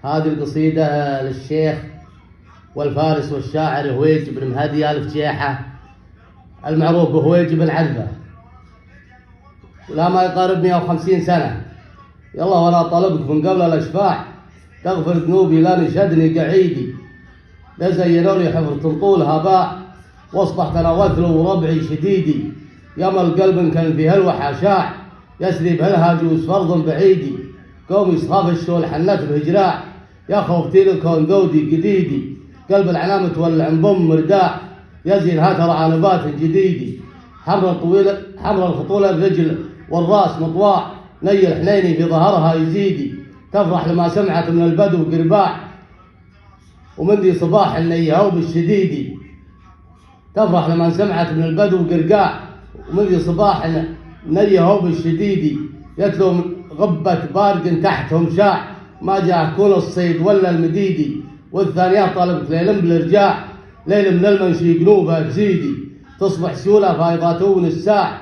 هذه القصيدة للشيخ والفارس والشاعر هويج بن مهدي آل فجيحة المعروف بهويج بن عذبة، لا ما يقارب 150 سنة. يلا ولا طلبك من قبل الأشفاع، تغفر ذنوبي لا نشدني قعيدي. لا زينوا لي حفرة طول هباء، واصبحت انا وثل وربعي شديدي. يما القلب كان في هلوى حشاع، يسري بهالهاجوس فرض بعيدي. قوم يصخاف الشول حنات بهجراع، يا خوفتي لكون ذودي جديدي. قلب العنام تولع بم مرداع، يزين هاتر عنبات جديدي. حمر الخطولة الرجل والراس مطواع، نيل حنيني في ظهرها يزيدي. تفرح لما سمعت من البدو قرباع، ومندي صباح النيهو بالشديدي. تفرح لما سمعت من البدو قرقاع، ومندي صباح النيهو بالشديدي. يتلو من غبة بارق تحتهم شاع، ما جاء كون الصيد ولا المديدي. والثانية طلبت ليل بالارجاع، ليل من المنشي جنوبها تزيدي. تصبح سيولة فايضاتون الساع،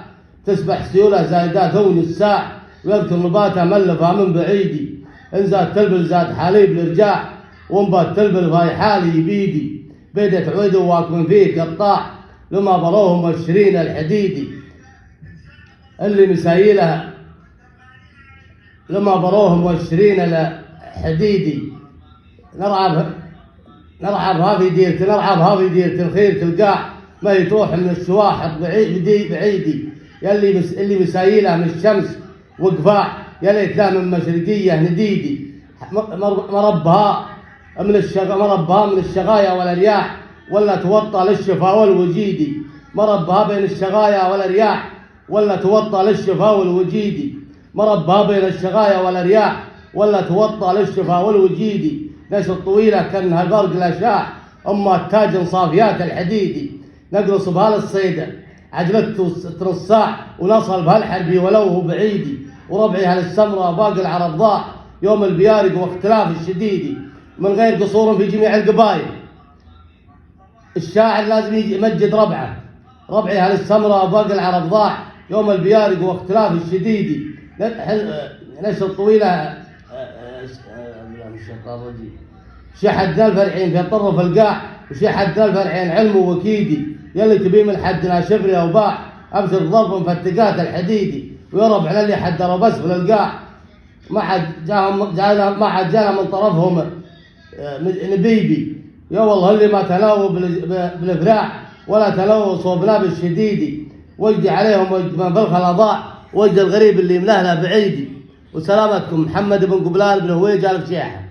تسبح سيولة زايداتون الساع. ويذكر نباتها ملفها من بعيدي، إن زاد تلبل زاد حليب الارجاع، وانبات تلبل فاي حالي بيدي. بيدت عويده واكمن فيه قطاع، لما بروهم مبشرين الحديدي. اللي مسايلها لما بروهم مبشرين الحديدي. نرعب هذه ديرة الخير تلقاع، ما يتروح من الشواحط بعيدي. يلي اللي مسايلها من الشمس وقفاع، يا ليت لا من مشرقية نديدي. مربها من الشغايا والرياح، ولا توطى للشفا والوجيدي. مربها بين الشغايا والرياح، ولا توطى للشفا والوجيدي. مربها بين الشغايا والرياح، ولا توطى للشفا والوجيدي. نشر طويلة كأنها برق الأشاع، أما التاج صافيات الحديدي. نقرص بهالصيدة عجلته ترصاع، ونصل بهالحربي ولو هو بعيدي. وربعي هالسمرة باقي العرب ضاع، يوم البيارق واختلاف الشديدي. من غير قصور في جميع القبائل، الشاعر لازم يمجد ربعي هالسمرة باقي العرب ضاع، يوم البيارق واختلاف الشديدي. نشر طويلة شحدنا الفرحين في طرف القاع، وشحدنا الفرحين علم وكيدي. يلي تبي من حدنا شبري او باع، ابشر ضرب مفتقات الحديدي. ويرب على اللي حدروا بس في القاع، ما حد جانا من طرفهم نبيبي. يا والله اللي ما تلاووا بالفراع، ولا تلاووا صوبنا بالشديدي. وجدي عليهم وجد من بالخلاضاع، وجد الغريب اللي ملهله بعيدي. وسلامتكم محمد بن قبلان بن هويج آل فجيحة.